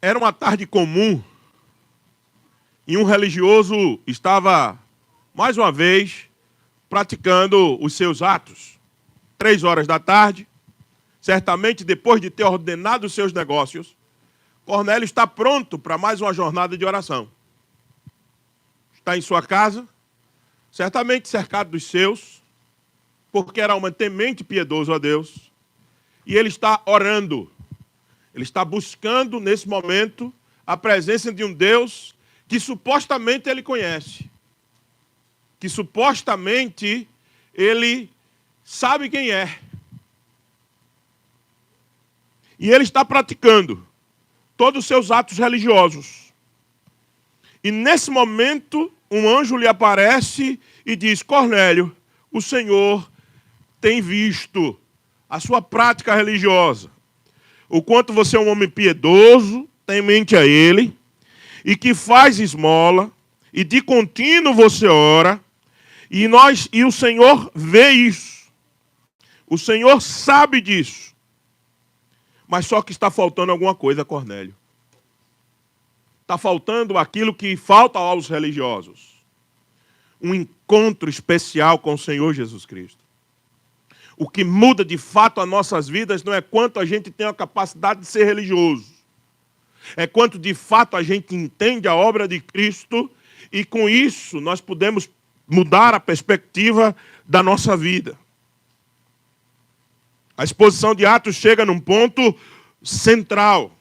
Era uma tarde comum e um religioso estava, mais uma vez, praticando os seus atos. 3 horas da tarde, certamente depois de ter ordenado os seus negócios, Cornélio está pronto para mais uma jornada de oração. Está em sua casa, certamente cercado dos seus, porque era um temente piedoso a Deus, e ele está orando. Ele está buscando, nesse momento, a presença de um Deus que supostamente ele conhece. Que supostamente ele sabe quem é. E ele está praticando todos os seus atos religiosos. E nesse momento, um anjo lhe aparece e diz: Cornélio, o Senhor tem visto a sua prática religiosa. O quanto você é um homem piedoso, temente a Ele, e que faz esmola, e de contínuo você ora, e o Senhor vê isso. O Senhor sabe disso. Mas só que está faltando alguma coisa, Cornélio. Está faltando aquilo que falta aos religiosos. Um encontro especial com o Senhor Jesus Cristo. O que muda de fato as nossas vidas não é quanto a gente tem a capacidade de ser religioso. É quanto de fato a gente entende a obra de Cristo e com isso nós podemos mudar a perspectiva da nossa vida. A exposição de Atos chega num ponto central.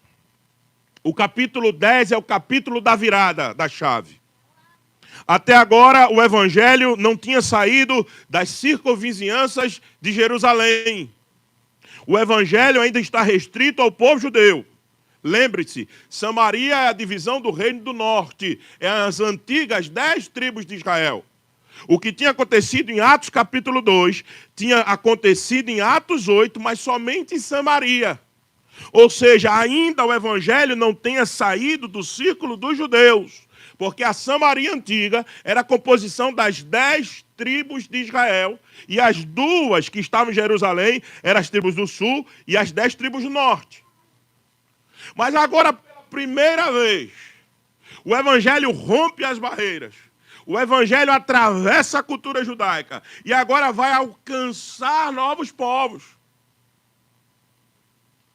O capítulo 10 é o capítulo da virada da chave. Até agora, o evangelho não tinha saído das circunvizinhanças de Jerusalém. O evangelho ainda está restrito ao povo judeu. Lembre-se, Samaria é a divisão do reino do norte. É as antigas 10 tribos de Israel. O que tinha acontecido em Atos capítulo 2, tinha acontecido em Atos 8, mas somente em Samaria. Ou seja, ainda o evangelho não tenha saído do círculo dos judeus. Porque a Samaria antiga era a composição das 10 tribos de Israel. E as 2 que estavam em Jerusalém eram as tribos do sul e as 10 tribos do norte. Mas agora, pela primeira vez, o evangelho rompe as barreiras. O evangelho atravessa a cultura judaica. E agora vai alcançar novos povos.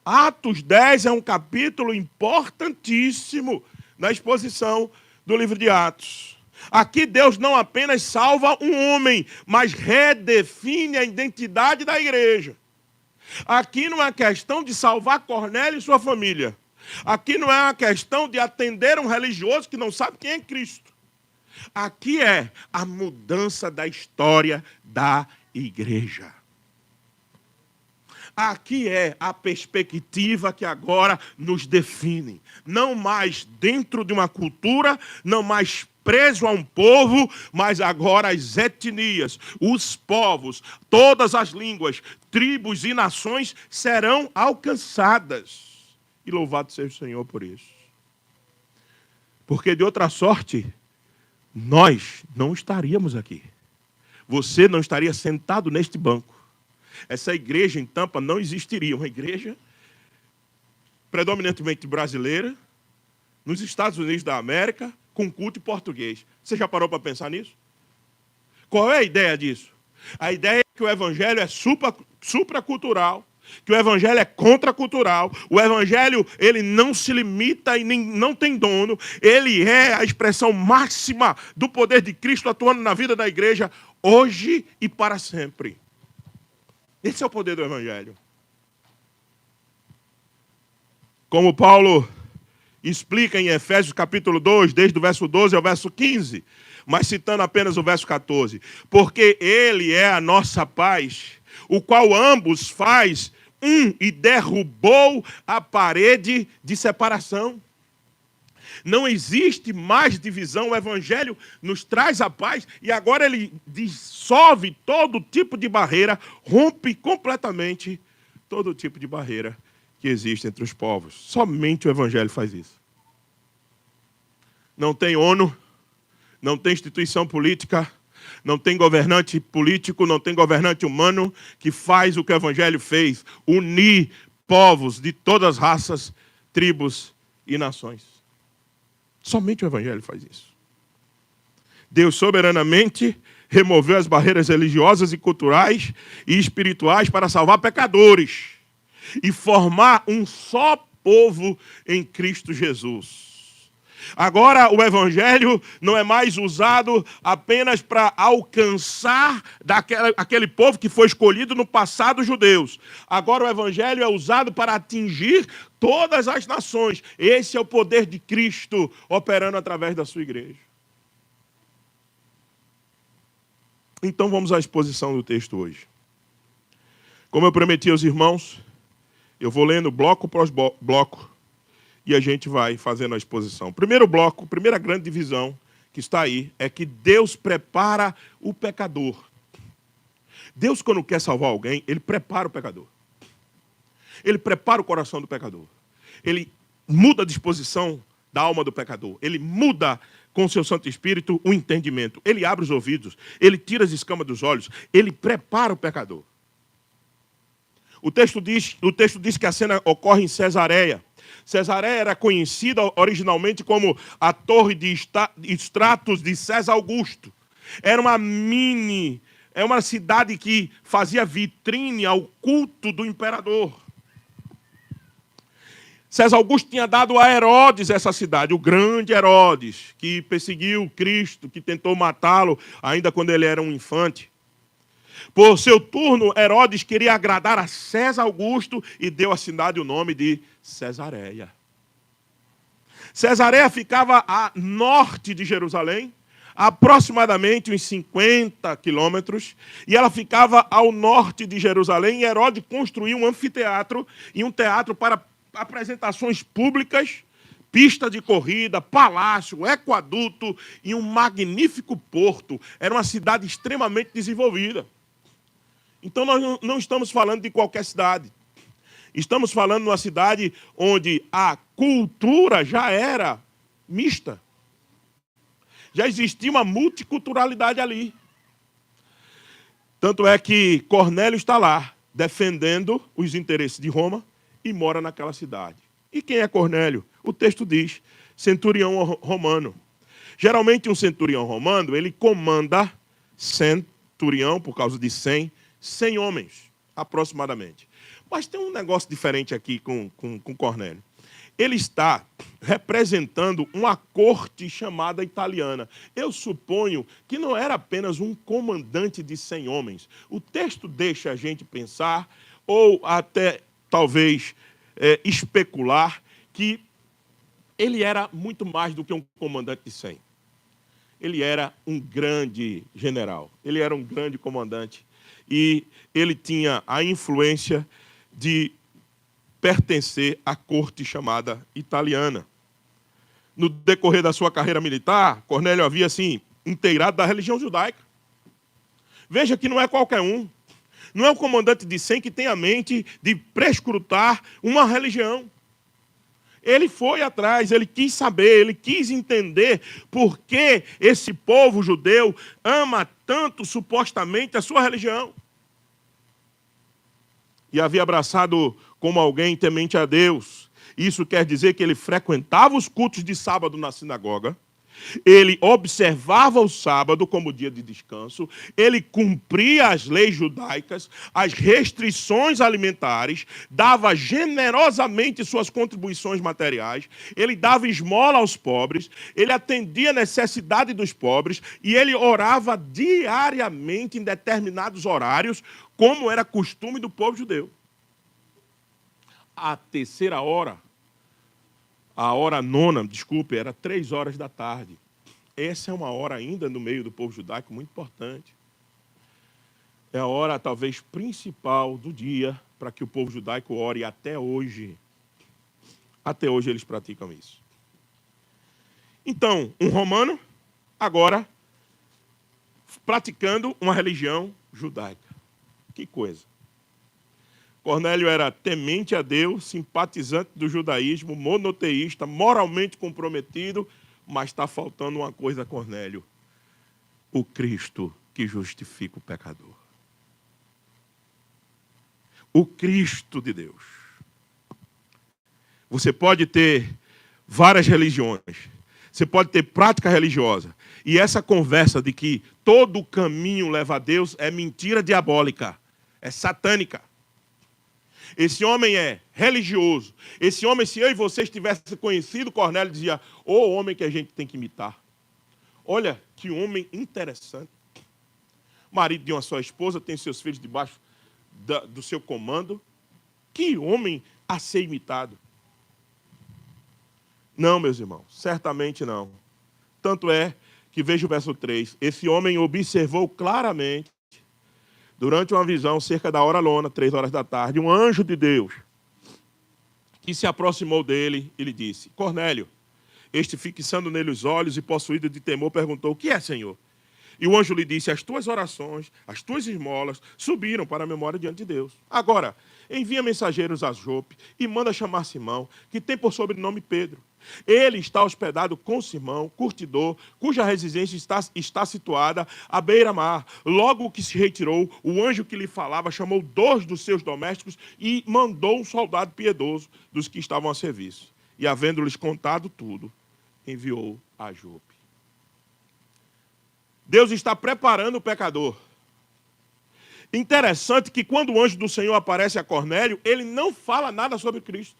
Atos 10 é um capítulo importantíssimo na exposição do livro de Atos. Aqui Deus não apenas salva um homem, mas redefine a identidade da igreja. Aqui não é questão de salvar Cornélio e sua família. Aqui não é uma questão de atender um religioso que não sabe quem é Cristo. Aqui é a mudança da história da igreja. Aqui é a perspectiva que agora nos define. Não mais dentro de uma cultura, não mais preso a um povo, mas agora as etnias, os povos, todas as línguas, tribos e nações serão alcançadas. E louvado seja o Senhor por isso. Porque de outra sorte, nós não estaríamos aqui. Você não estaria sentado neste banco. Essa igreja em Tampa não existiria. Uma igreja predominantemente brasileira, nos Estados Unidos da América, com culto em português. Você já parou para pensar nisso? Qual é a ideia disso? A ideia é que o evangelho é supracultural, que o evangelho é contracultural. O evangelho ele não se limita e nem, não tem dono. Ele é a expressão máxima do poder de Cristo atuando na vida da igreja hoje e para sempre. Esse é o poder do evangelho. Como Paulo explica em Efésios capítulo 2, desde o verso 12 ao verso 15, mas citando apenas o verso 14. Porque ele é a nossa paz, o qual ambos faz um e derrubou a parede de separação. Não existe mais divisão, o evangelho nos traz a paz e agora ele dissolve todo tipo de barreira, rompe completamente todo tipo de barreira que existe entre os povos. Somente o evangelho faz isso. Não tem ONU, não tem instituição política, não tem governante político, não tem governante humano que faz o que o evangelho fez, unir povos de todas as raças, tribos e nações. Somente o Evangelho faz isso. Deus soberanamente removeu as barreiras religiosas e culturais e espirituais para salvar pecadores e formar um só povo em Cristo Jesus. Agora o Evangelho não é mais usado apenas para alcançar aquele povo que foi escolhido no passado, os judeus. Agora o Evangelho é usado para atingir todas as nações. Esse é o poder de Cristo operando através da sua igreja. Então vamos à exposição do texto hoje. Como eu prometi aos irmãos, eu vou lendo bloco por bloco e a gente vai fazendo a exposição. Primeiro bloco, primeira grande divisão que está aí, é que Deus prepara o pecador. Deus, quando quer salvar alguém, Ele prepara o pecador. Ele prepara o coração do pecador. Ele muda a disposição da alma do pecador. Ele muda com o seu Santo Espírito o entendimento. Ele abre os ouvidos. Ele tira as escamas dos olhos. Ele prepara o pecador. O texto diz que a cena ocorre em Cesareia. Cesareia era conhecida originalmente como a torre de estratos de César Augusto. Era uma cidade que fazia vitrine ao culto do imperador. César Augusto tinha dado a Herodes essa cidade, o grande Herodes, que perseguiu Cristo, que tentou matá-lo ainda quando ele era um infante. Por seu turno, Herodes queria agradar a César Augusto e deu à cidade o nome de Cesareia. Cesareia ficava a norte de Jerusalém, aproximadamente uns 50 quilômetros, e ela ficava ao norte de Jerusalém, e Herodes construiu um anfiteatro e um teatro para apresentações públicas, pista de corrida, palácio, equaduto e um magnífico porto. Era uma cidade extremamente desenvolvida. Então nós não estamos falando de qualquer cidade. Estamos falando de uma cidade onde a cultura já era mista. Já existia uma multiculturalidade ali. Tanto é que Cornélio está lá, defendendo os interesses de Roma e mora naquela cidade. E quem é Cornélio? O texto diz, centurião romano. Geralmente um centurião romano, ele comanda centurião, por causa de 100 homens, aproximadamente. Mas tem um negócio diferente aqui com Cornélio. Ele está representando uma corte chamada italiana. Eu suponho que não era apenas um comandante de 100 homens. O texto deixa a gente pensar, ou até talvez especular, que ele era muito mais do que um comandante de 100. Ele era um grande general, ele era um grande comandante. E ele tinha a influência de pertencer à corte chamada italiana. No decorrer da sua carreira militar, Cornélio havia, assim, inteirado da religião judaica. Veja que não é qualquer um. Não é um comandante de 100 que tem a mente de prescrutar uma religião. Ele foi atrás, ele quis saber, ele quis entender por que esse povo judeu ama tanto, supostamente, a sua religião. E havia abraçado como alguém temente a Deus. Isso quer dizer que ele frequentava os cultos de sábado na sinagoga, ele observava o sábado como dia de descanso, ele cumpria as leis judaicas, as restrições alimentares, dava generosamente suas contribuições materiais, ele dava esmola aos pobres, ele atendia a necessidade dos pobres e ele orava diariamente em determinados horários, como era costume do povo judeu. A terceira hora, a hora nona, desculpe, era 3 horas da tarde. Essa é uma hora ainda no meio do povo judaico muito importante. É a hora talvez principal do dia para que o povo judaico ore até hoje. Até hoje eles praticam isso. Então, um romano, agora, praticando uma religião judaica. Que coisa. Cornélio era temente a Deus, simpatizante do judaísmo, monoteísta, moralmente comprometido, mas está faltando uma coisa a Cornélio: o Cristo que justifica o pecador. O Cristo de Deus. Você pode ter várias religiões. Você pode ter prática religiosa. E essa conversa de que todo caminho leva a Deus é mentira diabólica, é satânica. Esse homem é religioso. Esse homem, se eu e vocês tivessem conhecido Cornélio, dizia, ô homem que a gente tem que imitar. Olha que homem interessante. Marido de uma só esposa, tem seus filhos debaixo do seu comando. Que homem a ser imitado. Não, meus irmãos, certamente não. Tanto é que veja o verso 3. Esse homem observou claramente, durante uma visão, cerca da hora nona, 3 horas da tarde, um anjo de Deus, que se aproximou dele e lhe disse, Cornélio, este fixando nele os olhos e possuído de temor, perguntou, o que é, Senhor? E o anjo lhe disse, as tuas orações, as tuas esmolas subiram para a memória diante de Deus. Agora, envia mensageiros a Jope e manda chamar Simão, que tem por sobrenome Pedro. Ele está hospedado com Simão, curtidor, cuja residência está situada à beira-mar. Logo que se retirou, o anjo que lhe falava chamou 2 dos seus domésticos e mandou um soldado piedoso dos que estavam a serviço. E, havendo-lhes contado tudo, enviou a Jope. Deus está preparando o pecador. Interessante que quando o anjo do Senhor aparece a Cornélio, ele não fala nada sobre Cristo.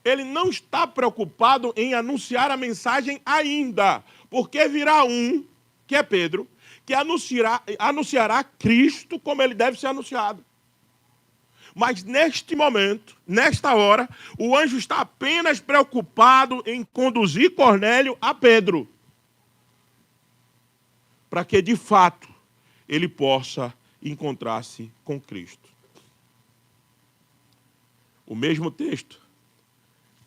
Ele não está preocupado em anunciar a mensagem ainda, porque virá um, que é Pedro, que anunciará Cristo como ele deve ser anunciado. Mas neste momento, nesta hora, o anjo está apenas preocupado em conduzir Cornélio a Pedro, para que, de fato, ele possa encontrar-se com Cristo. O mesmo texto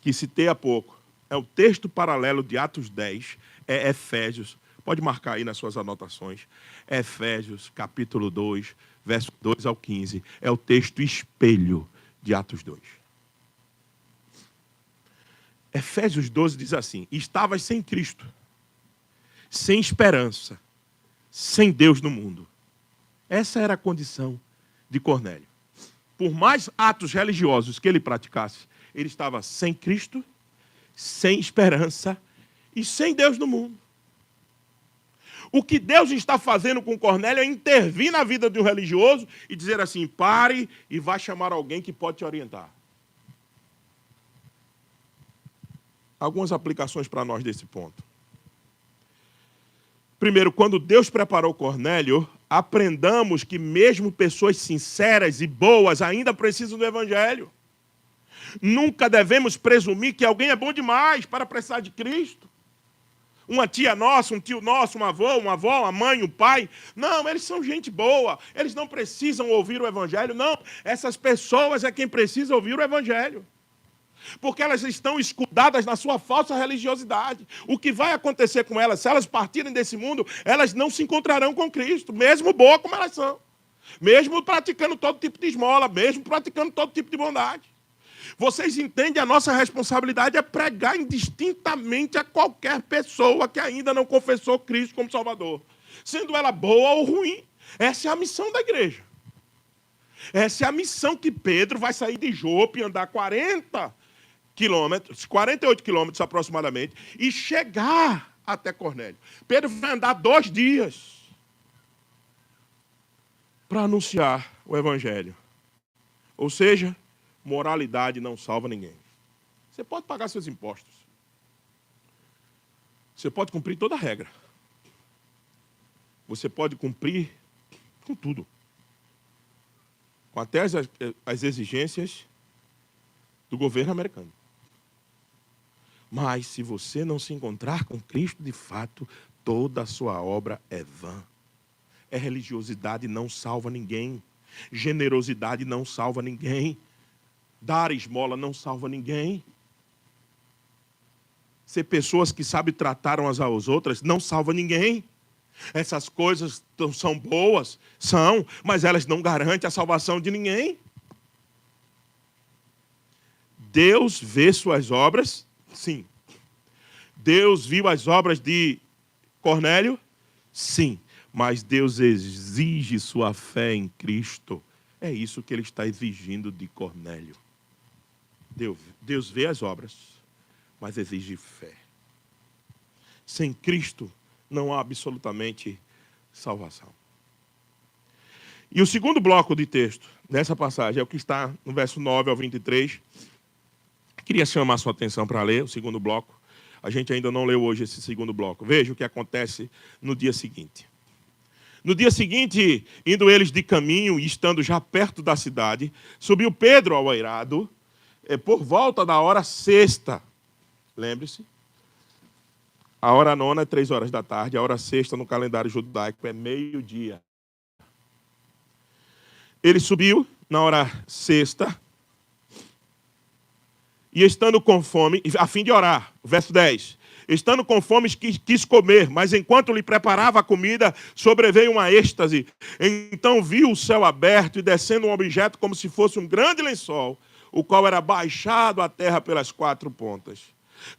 que citei há pouco é o texto paralelo de Atos 10, é Efésios, pode marcar aí nas suas anotações, Efésios, capítulo 2, verso 2 ao 15, é o texto espelho de Atos 2. Efésios 12 diz assim, estavas sem Cristo, sem esperança, sem Deus no mundo. Essa era a condição de Cornélio. Por mais atos religiosos que ele praticasse, ele estava sem Cristo, sem esperança e sem Deus no mundo. O que Deus está fazendo com Cornélio é intervir na vida de um religioso e dizer assim, pare e vá chamar alguém que pode te orientar. Algumas aplicações para nós desse ponto. Primeiro, quando Deus preparou Cornélio, aprendamos que mesmo pessoas sinceras e boas ainda precisam do Evangelho. Nunca devemos presumir que alguém é bom demais para precisar de Cristo. Uma tia nossa, um tio nosso, uma avó, uma mãe, um pai. Não, eles são gente boa. Eles não precisam ouvir o Evangelho. Não, essas pessoas é quem precisa ouvir o Evangelho. Porque elas estão escudadas na sua falsa religiosidade. O que vai acontecer com elas, se elas partirem desse mundo, elas não se encontrarão com Cristo, mesmo boa como elas são. Mesmo praticando todo tipo de esmola, mesmo praticando todo tipo de bondade. Vocês entendem, a nossa responsabilidade é pregar indistintamente a qualquer pessoa que ainda não confessou Cristo como Salvador. Sendo ela boa ou ruim. Essa é a missão da igreja. Essa é a missão que Pedro vai sair de Jope, andar 48 quilômetros aproximadamente, e chegar até Cornélio. Pedro vai andar 2 dias para anunciar o Evangelho. Ou seja, moralidade não salva ninguém. Você pode pagar seus impostos. Você pode cumprir toda a regra. Você pode cumprir com tudo. Com até as exigências do governo americano. Mas se você não se encontrar com Cristo de fato, toda a sua obra é vã. Religiosidade não salva ninguém. Generosidade não salva ninguém. Dar esmola não salva ninguém. Ser pessoas que sabem tratar umas às outras não salva ninguém. Essas coisas são boas, são, mas elas não garantem a salvação de ninguém. Deus vê suas obras, sim. Deus viu as obras de Cornélio, sim. Mas Deus exige sua fé em Cristo. É isso que ele está exigindo de Cornélio. Deus vê as obras. mas exige fé. Sem Cristo não há absolutamente salvação. E o segundo bloco de texto nessa passagem é o que está no verso 9 ao 23. Queria chamar a sua atenção para ler o segundo bloco. A gente ainda não leu hoje esse segundo bloco. Veja o que acontece no dia seguinte. No dia seguinte, indo eles de caminho e estando já perto da cidade, subiu Pedro ao eirado, por volta da hora sexta. Lembre-se, a hora nona é 3 horas da tarde, a hora sexta no calendário judaico é meio-dia. Ele subiu na hora sexta, e estando com fome, a fim de orar, verso 10. Estando com fome, quis comer, mas enquanto lhe preparava a comida, sobreveio uma êxtase. Então viu o céu aberto e descendo um objeto como se fosse um grande lençol, o qual era baixado à terra pelas 4 pontas,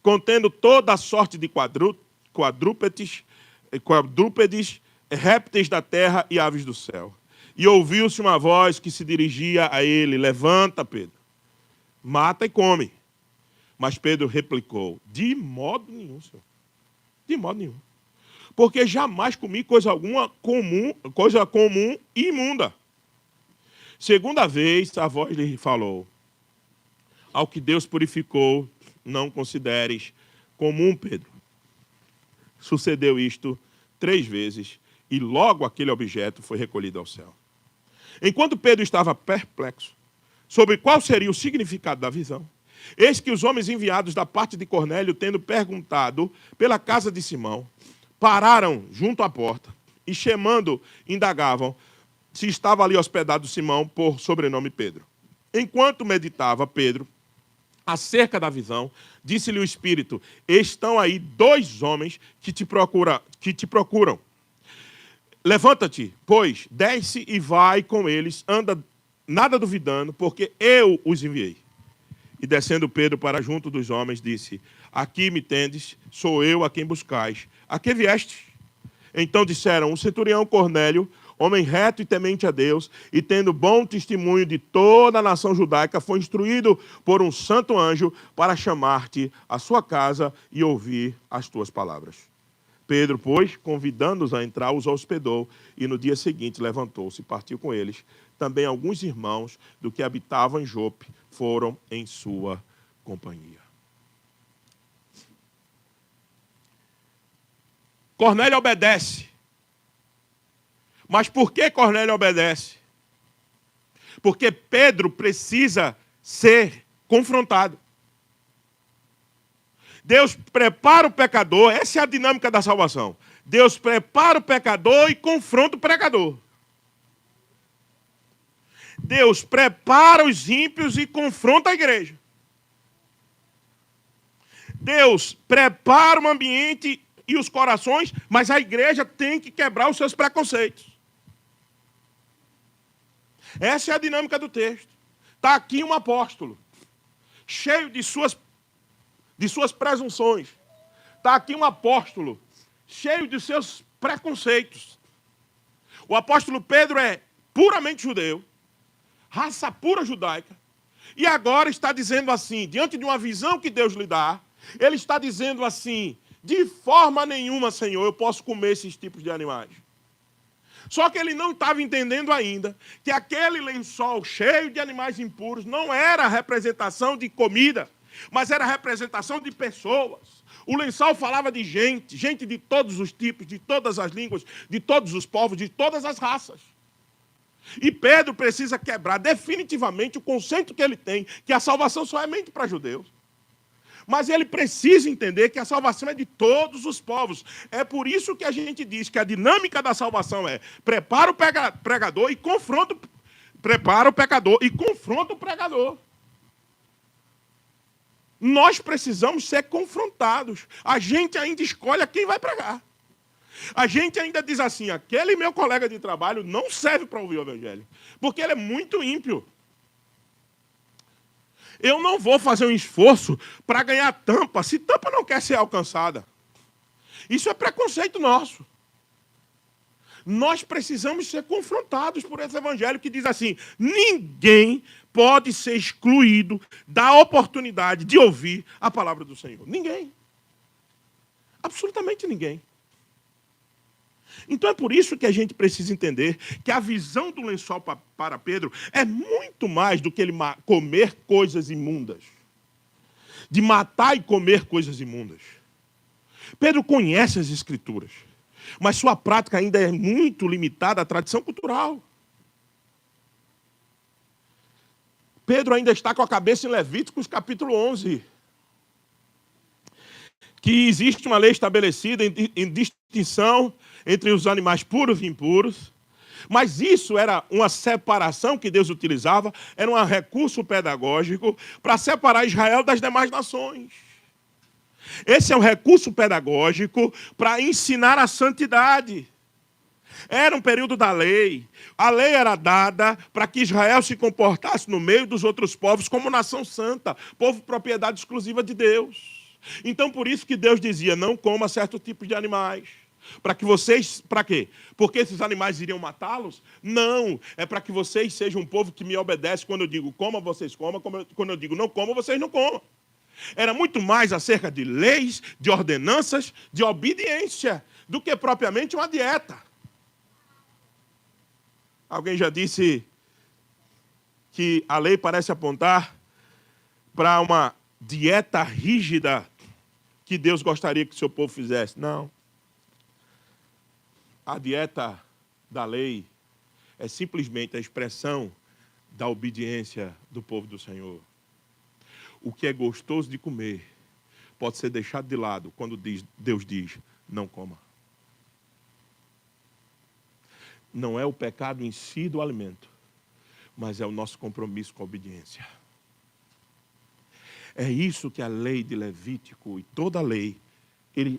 contendo toda a sorte de quadrúpedes, répteis da terra e aves do céu. E ouviu-se uma voz que se dirigia a ele: levanta, Pedro, mata e come. Mas Pedro replicou: de modo nenhum, Senhor. De modo nenhum. Porque jamais comi coisa comum e imunda. Segunda vez a voz lhe falou: ao que Deus purificou, não consideres comum, Pedro. Sucedeu isto 3 vezes, e logo aquele objeto foi recolhido ao céu. Enquanto Pedro estava perplexo sobre qual seria o significado da visão, eis que os homens enviados da parte de Cornélio, tendo perguntado pela casa de Simão, pararam junto à porta e, chamando, indagavam se estava ali hospedado Simão, por sobrenome Pedro. Enquanto meditava Pedro acerca da visão, disse-lhe o Espírito: estão aí 2 homens que te procuram. Levanta-te, pois, desce e vai com eles, anda nada duvidando, porque eu os enviei. E descendo Pedro para junto dos homens, disse: aqui me tendes, sou eu a quem buscais. A que vieste? Então disseram: o centurião Cornélio, homem reto e temente a Deus, e tendo bom testemunho de toda a nação judaica, foi instruído por um santo anjo para chamar-te à sua casa e ouvir as tuas palavras. Pedro, pois, convidando-os a entrar, os hospedou, e no dia seguinte levantou-se e partiu com eles. Também alguns irmãos do que habitavam em Jope foram em sua companhia. Cornélio obedece. Mas por que Cornélio obedece? Porque Pedro precisa ser confrontado. Deus prepara o pecador, essa é a dinâmica da salvação. Deus prepara o pecador e confronta o pregador. Deus prepara os ímpios e confronta a igreja. Deus prepara o ambiente e os corações, mas a igreja tem que quebrar os seus preconceitos. Essa é a dinâmica do texto. Está aqui um apóstolo, cheio de suas presunções. Está aqui um apóstolo, cheio de seus preconceitos. O apóstolo Pedro é puramente judeu, raça pura judaica, e agora está dizendo assim, diante de uma visão que Deus lhe dá, ele está dizendo assim: de forma nenhuma, Senhor, eu posso comer esses tipos de animais. Só que ele não estava entendendo ainda que aquele lençol cheio de animais impuros não era a representação de comida, mas era a representação de pessoas. O lençol falava de gente de todos os tipos, de todas as línguas, de todos os povos, de todas as raças. E Pedro precisa quebrar definitivamente o conceito que ele tem, que a salvação só é mente para judeus. Mas ele precisa entender que a salvação é de todos os povos. É por isso que a gente diz que a dinâmica da salvação é: prepara o pregador e confronta, prepara o pecador e confronta o pregador. Nós precisamos ser confrontados. A gente ainda escolhe a quem vai pregar. A gente ainda diz assim: aquele meu colega de trabalho não serve para ouvir o evangelho, porque ele é muito ímpio. Eu não vou fazer um esforço para ganhar tampa, se tampa não quer ser alcançada. Isso é preconceito nosso. Nós precisamos ser confrontados por esse evangelho que diz assim: ninguém pode ser excluído da oportunidade de ouvir a palavra do Senhor. Ninguém. Absolutamente ninguém. Então é por isso que a gente precisa entender que a visão do lençol para Pedro é muito mais do que ele comer coisas imundas. De matar e comer coisas imundas. Pedro conhece as Escrituras, mas sua prática ainda é muito limitada à tradição cultural. Pedro ainda está com a cabeça em Levíticos capítulo 11. Que existe uma lei estabelecida em distinção entre os animais puros e impuros. Mas isso era uma separação que Deus utilizava, era um recurso pedagógico para separar Israel das demais nações. Esse é um recurso pedagógico para ensinar a santidade. Era um período da lei. A lei era dada para que Israel se comportasse no meio dos outros povos como nação santa, povo propriedade exclusiva de Deus. Então, por isso que Deus dizia, não coma certo tipo de animais. Para que vocês, para quê? Porque esses animais iriam matá-los? Não, é para que vocês sejam um povo que me obedece. Quando eu digo coma, vocês comam. Quando eu digo não coma, vocês não comam. Era muito mais acerca de leis, de ordenanças, de obediência, do que propriamente uma dieta. Alguém já disse que a lei parece apontar para uma dieta rígida que Deus gostaria que o seu povo fizesse. Não. A dieta da lei é simplesmente a expressão da obediência do povo do Senhor. O que é gostoso de comer pode ser deixado de lado quando Deus diz, não coma. Não é o pecado em si do alimento, mas é o nosso compromisso com a obediência. É isso que a lei de Levítico e toda a lei,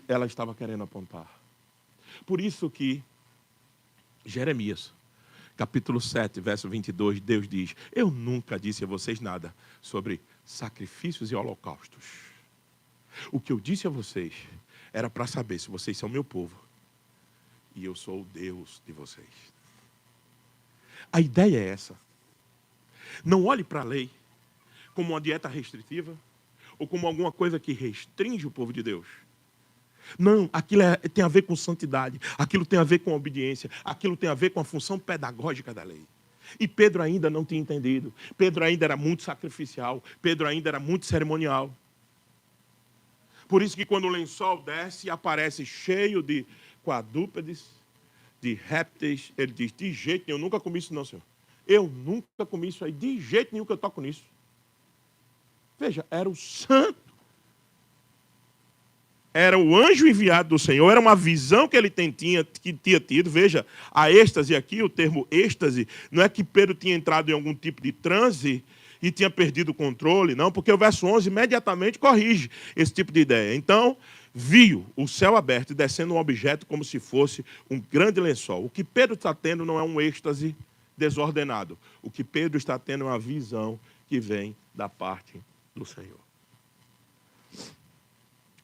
ela estava querendo apontar. Por isso que Jeremias, capítulo 7, verso 22, Deus diz, eu nunca disse a vocês nada sobre sacrifícios e holocaustos. O que eu disse a vocês era para saber se vocês são meu povo e eu sou o Deus de vocês. A ideia é essa. Não olhe para a lei como uma dieta restritiva ou como alguma coisa que restringe o povo de Deus. Não, aquilo tem a ver com santidade, aquilo tem a ver com obediência, aquilo tem a ver com a função pedagógica da lei. E Pedro ainda não tinha entendido. Pedro ainda era muito sacrificial, Pedro ainda era muito cerimonial. Por isso que quando o lençol desce, aparece cheio de quadrúpedes, de répteis, ele diz, de jeito nenhum, eu nunca comi isso não, Senhor. Eu nunca comi isso aí, de jeito nenhum que eu toco nisso. Veja, era o santo. Era o anjo enviado do Senhor, era uma visão que ele tinha tido. Veja, a êxtase aqui, o termo êxtase, não é que Pedro tinha entrado em algum tipo de transe e tinha perdido o controle, não, porque o verso 11 imediatamente corrige esse tipo de ideia. Então, viu o céu aberto e descendo um objeto como se fosse um grande lençol. O que Pedro está tendo não é um êxtase desordenado. O que Pedro está tendo é uma visão que vem da parte do Senhor.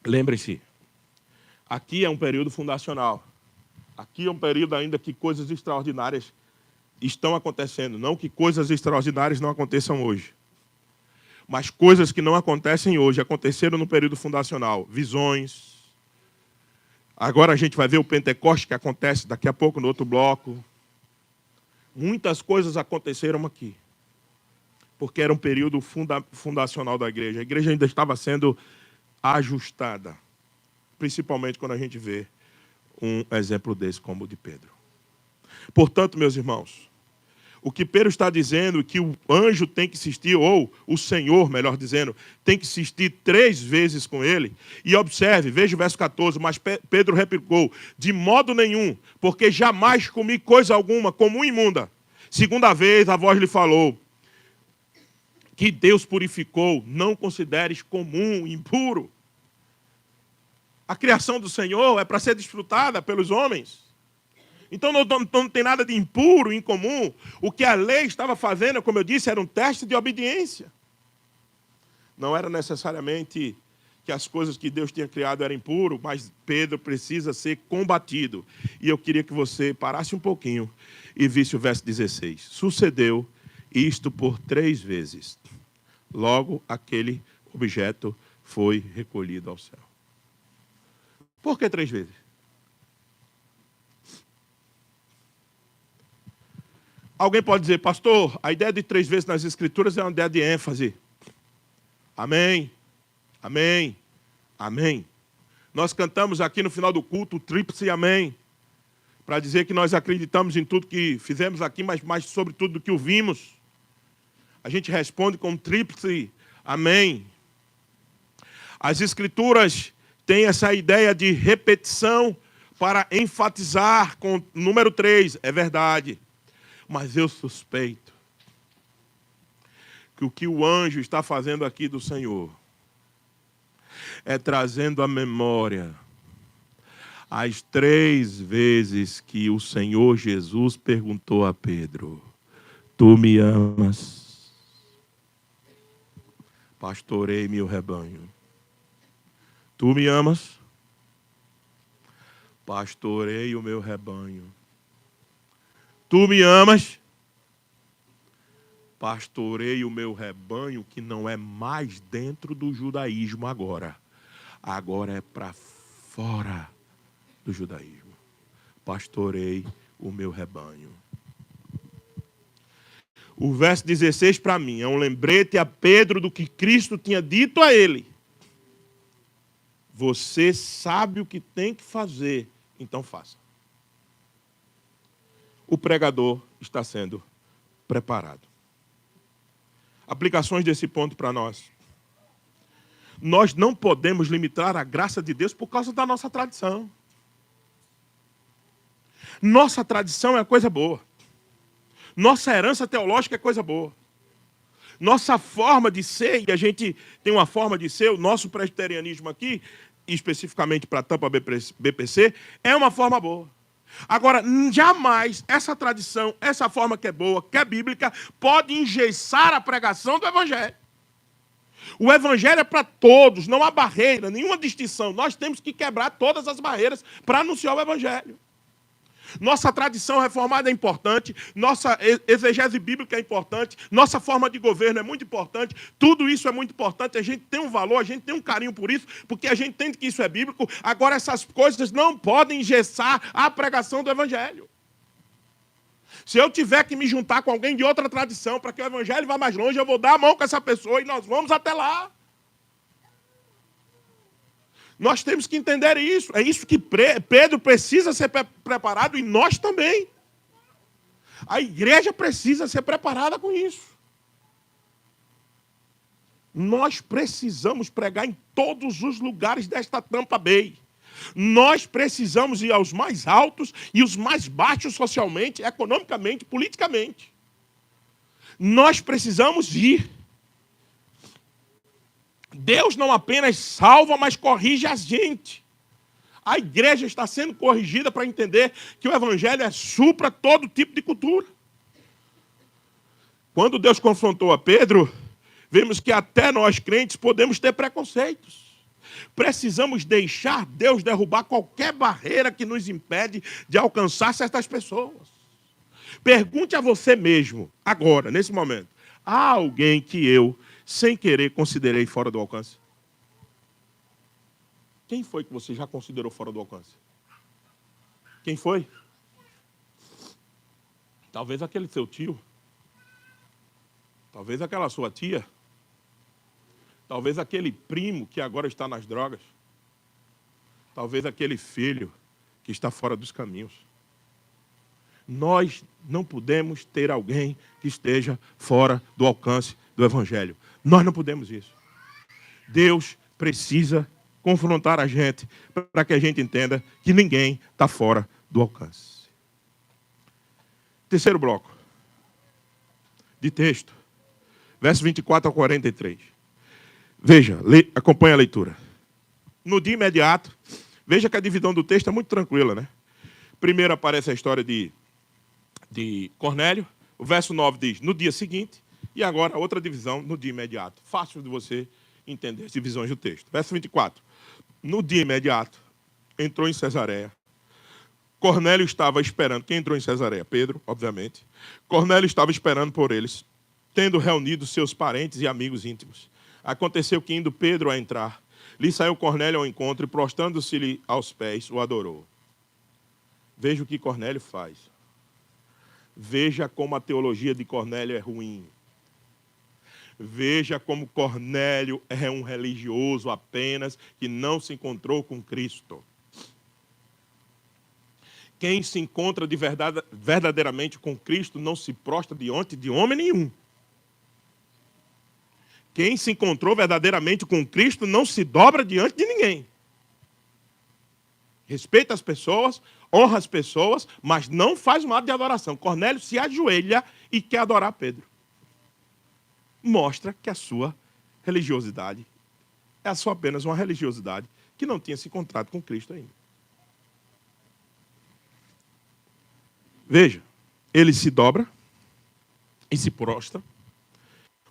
Lembre-se, aqui é um período fundacional. Aqui é um período ainda que coisas extraordinárias estão acontecendo. Não que coisas extraordinárias não aconteçam hoje. Mas coisas que não acontecem hoje aconteceram no período fundacional. Visões. Agora a gente vai ver o Pentecoste que acontece daqui a pouco no outro bloco. Muitas coisas aconteceram aqui. Porque era um período fundacional da igreja. A igreja ainda estava sendo ajustada, principalmente quando a gente vê um exemplo desse como o de Pedro. Portanto, meus irmãos, o que Pedro está dizendo é que o anjo tem que insistir, ou o Senhor, melhor dizendo, tem que insistir 3 vezes com ele. E observe, veja o verso 14, mas Pedro replicou, de modo nenhum, porque jamais comi coisa alguma comum e imunda. Segunda vez a voz lhe falou, que Deus purificou, não consideres comum, impuro. A criação do Senhor é para ser desfrutada pelos homens. Então não tem nada de impuro, incomum. O que a lei estava fazendo, como eu disse, era um teste de obediência. Não era necessariamente que as coisas que Deus tinha criado eram impuras, mas Pedro precisa ser combatido. E eu queria que você parasse um pouquinho e visse o verso 16. Sucedeu isto por 3 vezes. Logo, aquele objeto foi recolhido ao céu. Por que 3 vezes? Alguém pode dizer, pastor, a ideia de 3 vezes nas Escrituras é uma ideia de ênfase. Amém, amém, amém. Nós cantamos aqui no final do culto o tríplice amém, para dizer que nós acreditamos em tudo que fizemos aqui, mas mais sobre tudo do que ouvimos. A gente responde com tríplice amém. As Escrituras têm essa ideia de repetição para enfatizar com número 3, é verdade. Mas eu suspeito que o que o anjo está fazendo aqui do Senhor é trazendo à memória as 3 vezes que o Senhor Jesus perguntou a Pedro: tu me amas? Pastorei meu rebanho. Tu me amas? Pastorei o meu rebanho. Tu me amas? Pastorei o meu rebanho, que não é mais dentro do judaísmo agora. Agora é para fora do judaísmo. Pastorei o meu rebanho. O verso 16 para mim é um lembrete a Pedro do que Cristo tinha dito a ele. Você sabe o que tem que fazer, então faça. O pregador está sendo preparado. Aplicações desse ponto para nós. Nós não podemos limitar a graça de Deus por causa da nossa tradição. Nossa tradição é coisa boa. Nossa herança teológica é coisa boa. Nossa forma de ser, e a gente tem uma forma de ser, o nosso presbiterianismo aqui, especificamente para a Tampa BPC, é uma forma boa. Agora, jamais essa tradição, essa forma que é boa, que é bíblica, pode engessar a pregação do Evangelho. O Evangelho é para todos, não há barreira, nenhuma distinção. Nós temos que quebrar todas as barreiras para anunciar o Evangelho. Nossa tradição reformada é importante, nossa exegese bíblica é importante, nossa forma de governo é muito importante, tudo isso é muito importante, a gente tem um valor, a gente tem um carinho por isso, porque a gente entende que isso é bíblico. Agora, essas coisas não podem engessar a pregação do Evangelho. Se eu tiver que me juntar com alguém de outra tradição para que o Evangelho vá mais longe, eu vou dar a mão com essa pessoa e nós vamos até lá. Nós temos que entender isso. É isso que Pedro precisa ser preparado e nós também. A igreja precisa ser preparada com isso. Nós precisamos pregar em todos os lugares desta Tampa Bay. Nós precisamos ir aos mais altos e os mais baixos socialmente, economicamente, politicamente. Nós precisamos ir. Deus não apenas salva, mas corrige a gente. A igreja está sendo corrigida para entender que o Evangelho supra todo tipo de cultura. Quando Deus confrontou a Pedro, vemos que até nós crentes podemos ter preconceitos. Precisamos deixar Deus derrubar qualquer barreira que nos impede de alcançar certas pessoas. Pergunte a você mesmo, agora, nesse momento, há alguém que eu, sem querer, considerei fora do alcance? Quem foi que você já considerou fora do alcance? Quem foi? Talvez aquele seu tio. Talvez aquela sua tia. Talvez aquele primo que agora está nas drogas. Talvez aquele filho que está fora dos caminhos. Nós não podemos ter alguém que esteja fora do alcance do Evangelho. Nós não podemos isso. Deus precisa confrontar a gente para que a gente entenda que ninguém está fora do alcance. Terceiro bloco de texto, verso 24 ao 43. Veja, acompanhe a leitura. No dia imediato, veja que a divisão do texto é muito tranquila, né? Primeiro aparece a história de Cornélio, o verso 9 diz, no dia seguinte, e agora outra divisão, no dia imediato. Fácil de você entender as divisões do texto. Verso 24. No dia imediato, entrou em Cesareia. Cornélio estava esperando. Quem entrou em Cesareia? Pedro, obviamente. Cornélio estava esperando por eles, tendo reunido seus parentes e amigos íntimos. Aconteceu que, indo Pedro a entrar, lhe saiu Cornélio ao encontro e, prostrando-se-lhe aos pés, o adorou. Veja o que Cornélio faz. Veja como a teologia de Cornélio é ruim. Veja como Cornélio é um religioso apenas que não se encontrou com Cristo. Quem se encontra de verdade, verdadeiramente com Cristo não se prostra diante de homem nenhum. Quem se encontrou verdadeiramente com Cristo não se dobra diante de ninguém. Respeita as pessoas, honra as pessoas, mas não faz um ato de adoração. Cornélio se ajoelha e quer adorar Pedro. Mostra que a sua religiosidade é só apenas uma religiosidade que não tinha se encontrado com Cristo ainda. Veja, ele se dobra e se prostra.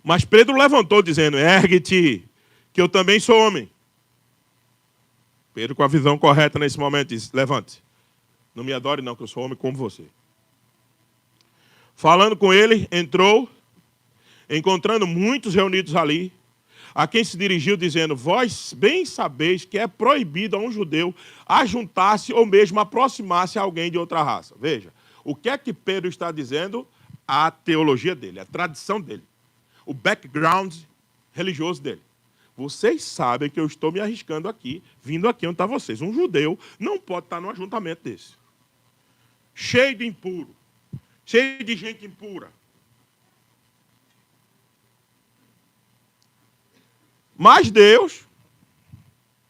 Mas Pedro levantou dizendo, ergue-te, que eu também sou homem. Pedro, com a visão correta nesse momento, disse, levante-se. Não me adore não, que eu sou homem como você. Falando com ele, entrou, encontrando muitos reunidos ali, a quem se dirigiu dizendo, vós bem sabeis que é proibido a um judeu ajuntar-se ou mesmo aproximar-se a alguém de outra raça. Veja, o que é que Pedro está dizendo? A teologia dele, a tradição dele, o background religioso dele. Vocês sabem que eu estou me arriscando aqui, vindo aqui onde está vocês. Um judeu não pode estar num ajuntamento desse. Cheio de impuro, cheio de gente impura. Mas Deus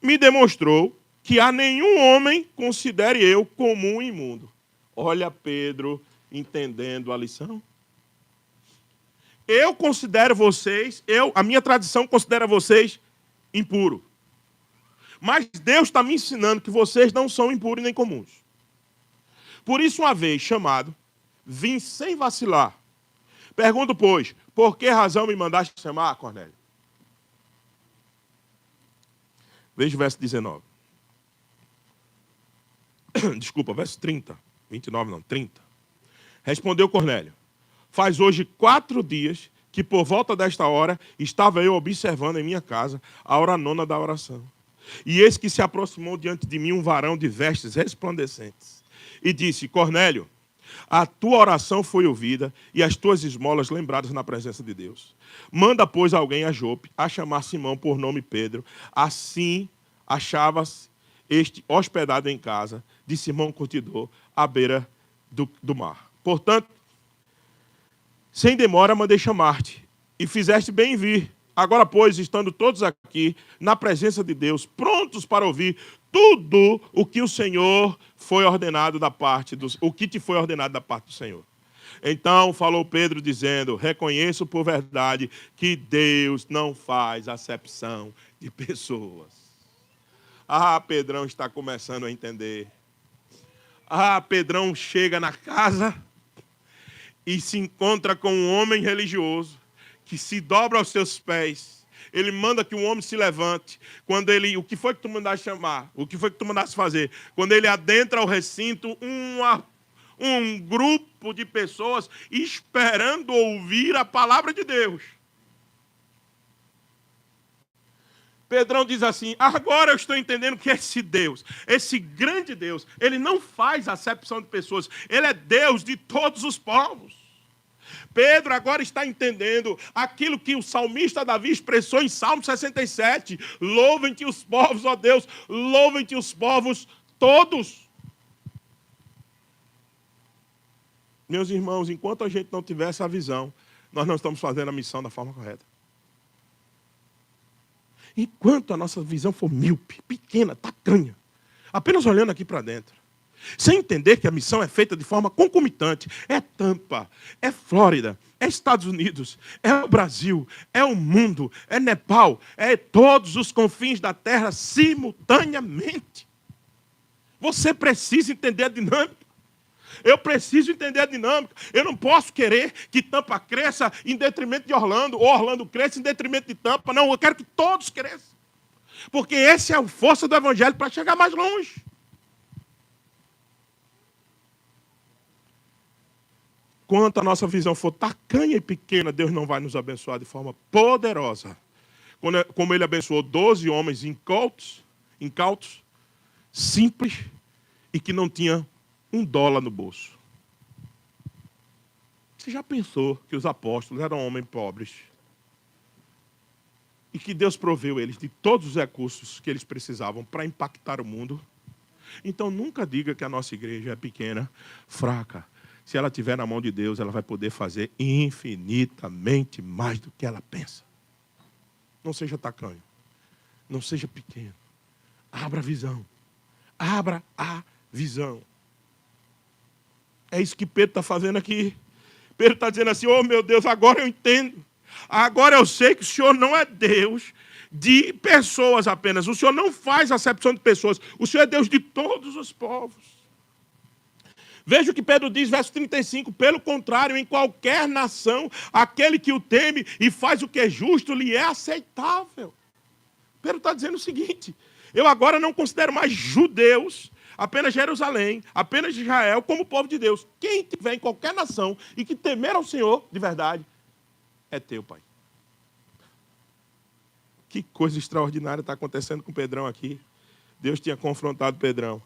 me demonstrou que a nenhum homem considere eu comum e imundo. Olha Pedro entendendo a lição. Eu considero vocês, a minha tradição considera vocês impuros. Mas Deus está me ensinando que vocês não são impuros nem comuns. Por isso, uma vez chamado, vim sem vacilar. Pergunto, pois, por que razão me mandaste chamar, Cornélio? Veja o verso 19. Desculpa, verso 30. 29 não, 30. Respondeu Cornélio. Faz hoje 4 dias que por volta desta hora estava eu observando em minha casa a hora nona da oração. E eis que se aproximou diante de mim um varão de vestes resplandecentes. E disse, Cornélio, a tua oração foi ouvida e as tuas esmolas lembradas na presença de Deus. Manda, pois, alguém a Jope a chamar Simão por nome Pedro. Assim achava-se este hospedado em casa de Simão Curtidor, à beira do mar. Portanto, sem demora mandei chamar-te, e fizeste bem em vir. Agora, pois, estando todos aqui, na presença de Deus, prontos para ouvir tudo o que o Senhor foi ordenado o que te foi ordenado da parte do Senhor. Então falou Pedro dizendo, reconheço por verdade que Deus não faz acepção de pessoas. Ah, Pedrão está começando a entender. Ah, Pedrão chega na casa e se encontra com um homem religioso que se dobra aos seus pés. Ele manda que um homem se levante. Quando ele, o que foi que tu mandaste chamar? O que foi que tu mandaste fazer? Quando ele adentra o recinto, um grupo de pessoas esperando ouvir a palavra de Deus. Pedrão diz assim, agora eu estou entendendo que esse Deus, esse grande Deus, ele não faz acepção de pessoas, ele é Deus de todos os povos. Pedro agora está entendendo aquilo que o salmista Davi expressou em Salmo 67. Louvem-te os povos, ó Deus, louvem-te os povos todos. Meus irmãos, enquanto a gente não tiver essa visão, nós não estamos fazendo a missão da forma correta. Enquanto a nossa visão for míope, pequena, tacanha, apenas olhando aqui para dentro, sem entender que a missão é feita de forma concomitante, é Tampa, é Flórida, é Estados Unidos, é o Brasil, é o mundo, é Nepal, é todos os confins da terra simultaneamente. Você precisa entender a dinâmica. Eu preciso entender a dinâmica. Eu não posso querer que Tampa cresça em detrimento de Orlando, ou Orlando cresça em detrimento de Tampa. Não, eu quero que todos cresçam. Porque essa é a força do Evangelho para chegar mais longe. Quanto a nossa visão for tacanha e pequena, Deus não vai nos abençoar de forma poderosa. Como Ele abençoou 12 homens incautos, simples, e que não tinha $1 no bolso. Você já pensou que os apóstolos eram homens pobres? E que Deus proveu eles de todos os recursos que eles precisavam para impactar o mundo? Então nunca diga que a nossa igreja é pequena, fraca. Se ela estiver na mão de Deus, ela vai poder fazer infinitamente mais do que ela pensa. Não seja tacanho. Não seja pequeno. Abra a visão. Abra a visão. É isso que Pedro está fazendo aqui. Pedro está dizendo assim, oh meu Deus, agora eu entendo. Agora eu sei que o Senhor não é Deus de pessoas apenas. O Senhor não faz acepção de pessoas. O Senhor é Deus de todos os povos. Veja o que Pedro diz, verso 35. Pelo contrário, em qualquer nação, aquele que o teme e faz o que é justo, lhe é aceitável. Pedro está dizendo o seguinte, eu agora não considero mais judeus, apenas Jerusalém, apenas Israel, como povo de Deus. Quem tiver em qualquer nação e que temer ao Senhor, de verdade, é teu, Pai. Que coisa extraordinária está acontecendo com Pedrão aqui. Deus tinha confrontado Pedrão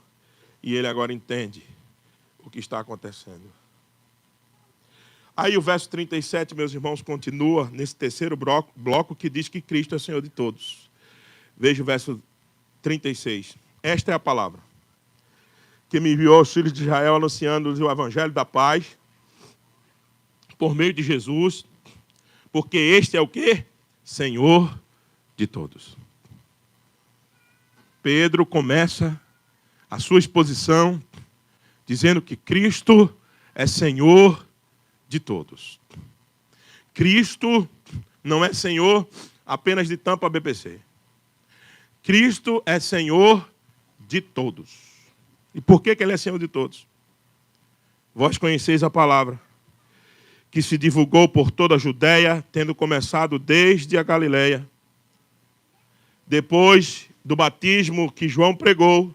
e ele agora entende o que está acontecendo. Aí o verso 37, meus irmãos, continua nesse terceiro bloco que diz que Cristo é Senhor de todos. Veja o verso 36. Esta é a palavra que me enviou aos filhos de Israel anunciando-lhes o evangelho da paz por meio de Jesus, porque este é o quê? Senhor de todos. Pedro começa a sua exposição dizendo que Cristo é Senhor de todos. Cristo não é Senhor apenas de Tampa BPC. Cristo é Senhor de todos. E por que Ele é Senhor de todos? Vós conheceis a palavra, que se divulgou por toda a Judéia, tendo começado desde a Galileia. Depois do batismo que João pregou,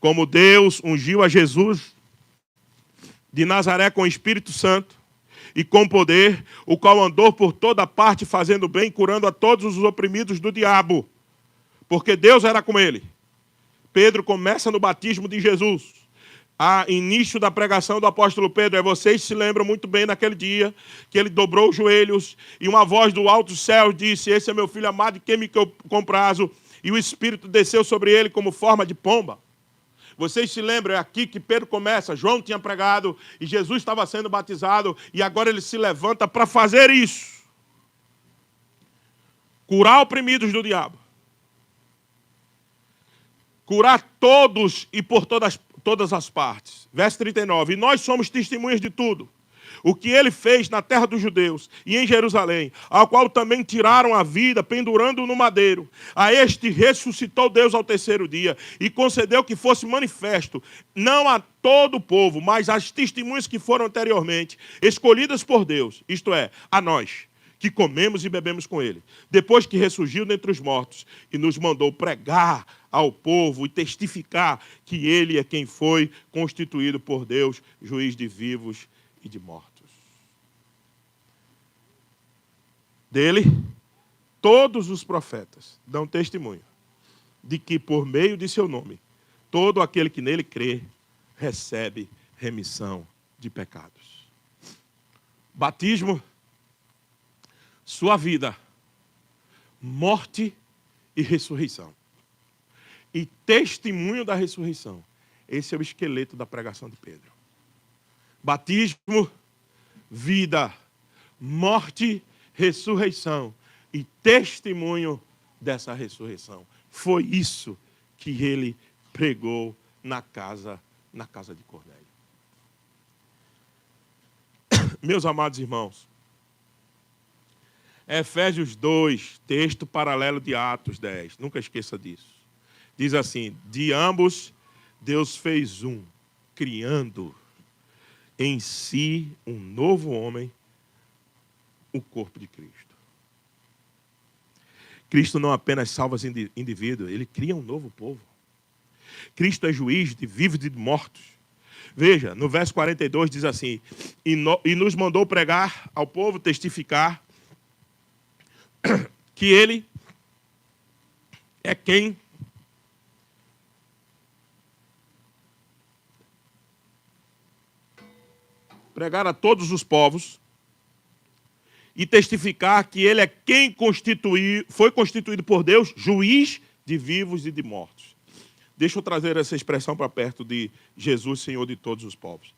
como Deus ungiu a Jesus de Nazaré com o Espírito Santo e com poder, o qual andou por toda parte fazendo bem, curando a todos os oprimidos do diabo, porque Deus era com ele. Pedro começa no batismo de Jesus. A início da pregação do apóstolo Pedro, vocês se lembram muito bem naquele dia, que ele dobrou os joelhos e uma voz do alto céu disse, esse é meu filho amado, em quem me comprazo, e o Espírito desceu sobre ele como forma de pomba. Vocês se lembram, é aqui que Pedro começa, João tinha pregado e Jesus estava sendo batizado e agora ele se levanta para fazer isso. Curar oprimidos do diabo. Curar todos e por todas as partes. Verso 39, e nós somos testemunhas de tudo. O que ele fez na terra dos judeus e em Jerusalém, ao qual também tiraram a vida, pendurando-o no madeiro. A este ressuscitou Deus ao terceiro dia e concedeu que fosse manifesto, não a todo o povo, mas às testemunhas que foram anteriormente, escolhidas por Deus, isto é, a nós, que comemos e bebemos com ele, depois que ressurgiu dentre os mortos e nos mandou pregar ao povo e testificar que ele é quem foi constituído por Deus, juiz de vivos e de mortos. Dele, todos os profetas dão testemunho de que por meio de seu nome, todo aquele que nele crê, recebe remissão de pecados. Batismo, sua vida, morte e ressurreição. E testemunho da ressurreição. Esse é o esqueleto da pregação de Pedro. Batismo, vida, morte, ressurreição e testemunho dessa ressurreição. Foi isso que ele pregou na casa de Cornélio. Meus amados irmãos, Efésios 2, texto paralelo de Atos 10, nunca esqueça disso. Diz assim, de ambos Deus fez um, criando em si um novo homem, o corpo de Cristo. Cristo não apenas salva os indivíduos, ele cria um novo povo. Cristo é juiz de vivos e de mortos. Veja, no verso 42 diz assim: e nos mandou pregar ao povo, testificar que ele é quem pregar a todos os povos e testificar que ele é quem foi constituído por Deus, juiz de vivos e de mortos. Deixa eu trazer essa expressão para perto de Jesus, Senhor de todos os povos.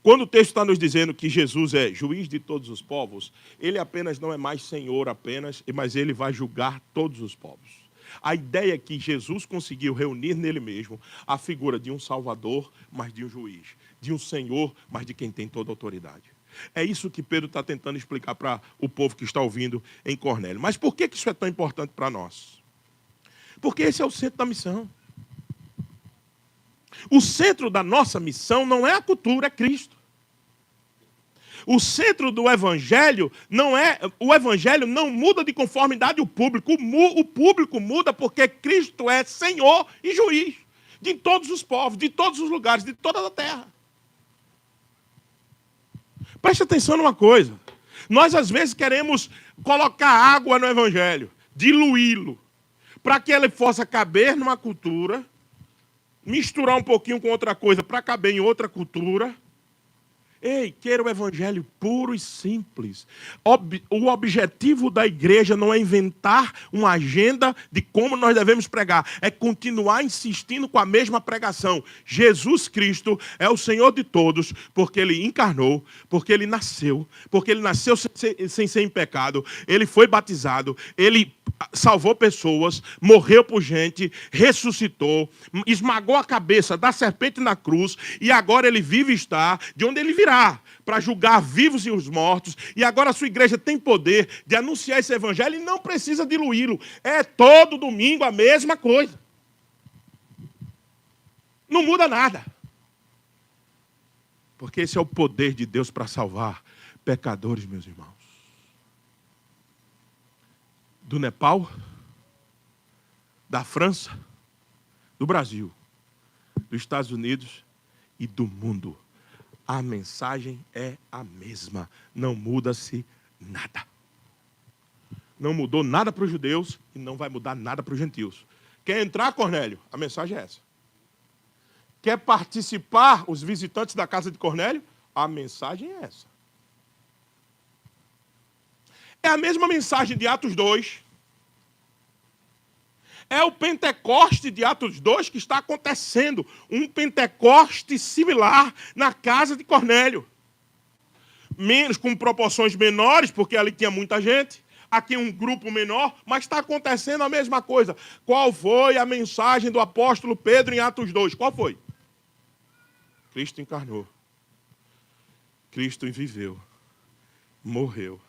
Quando o texto está nos dizendo que Jesus é juiz de todos os povos, ele apenas não é mais Senhor apenas, mas ele vai julgar todos os povos. A ideia é que Jesus conseguiu reunir nele mesmo a figura de um Salvador, mas de um juiz, de um Senhor, mas de quem tem toda a autoridade. É isso que Pedro está tentando explicar para o povo que está ouvindo em Cornélio. Mas por que isso é tão importante para nós? Porque esse é o centro da missão. O centro da nossa missão não é a cultura, é Cristo. O centro do Evangelho não é... O Evangelho não muda de conformidade ao público. O público muda porque Cristo é Senhor e juiz de todos os povos, de todos os lugares, de toda a terra. Preste atenção numa coisa. Nós, às vezes, queremos colocar água no Evangelho, diluí-lo, para que ele possa caber numa cultura, misturar um pouquinho com outra coisa para caber em outra cultura. Ei, queira o Evangelho puro e simples. O objetivo da igreja não é inventar uma agenda de como nós devemos pregar. É continuar insistindo com a mesma pregação. Jesus Cristo é o Senhor de todos, porque Ele encarnou, porque Ele nasceu sem ser em pecado. Ele foi batizado, Ele salvou pessoas, morreu por gente, ressuscitou, esmagou a cabeça da serpente na cruz, e agora Ele vive e está de onde Ele virá, para julgar vivos e os mortos. E agora a sua igreja tem poder de anunciar esse evangelho e não precisa diluí-lo. É todo domingo a mesma coisa. Não muda nada. Porque esse é o poder de Deus para salvar pecadores, meus irmãos. Do Nepal, da França, do Brasil, dos Estados Unidos e do mundo. A mensagem é a mesma. Não muda-se nada. Não mudou nada para os judeus e não vai mudar nada para os gentios. Quer entrar, Cornélio? A mensagem é essa. Quer participar, os visitantes da casa de Cornélio? A mensagem é essa. É a mesma mensagem de Atos 2. É o Pentecoste de Atos 2 que está acontecendo. Um Pentecoste similar na casa de Cornélio. Menos, com proporções menores, porque ali tinha muita gente. Aqui um grupo menor, mas está acontecendo a mesma coisa. Qual foi a mensagem do apóstolo Pedro em Atos 2? Qual foi? Cristo encarnou. Cristo viveu. Morreu.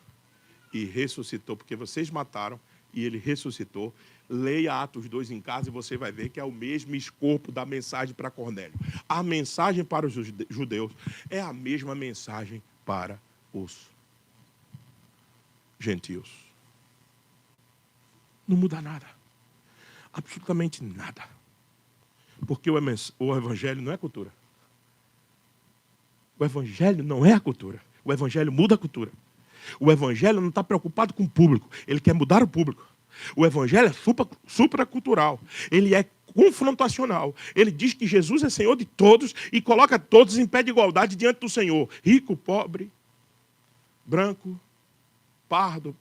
E ressuscitou, porque vocês mataram e ele ressuscitou. Leia Atos 2 em casa e você vai ver que é o mesmo escopo da mensagem para Cornélio. A mensagem para os judeus é a mesma mensagem para os gentios. Não muda nada. Absolutamente nada. Porque o evangelho não é cultura. O evangelho não é a cultura. O evangelho muda a cultura. O evangelho não está preocupado com o público. Ele quer mudar o público. O evangelho é supracultural. Ele é confrontacional. Ele diz que Jesus é Senhor de todos e coloca todos em pé de igualdade diante do Senhor. Rico, pobre, branco, pardo,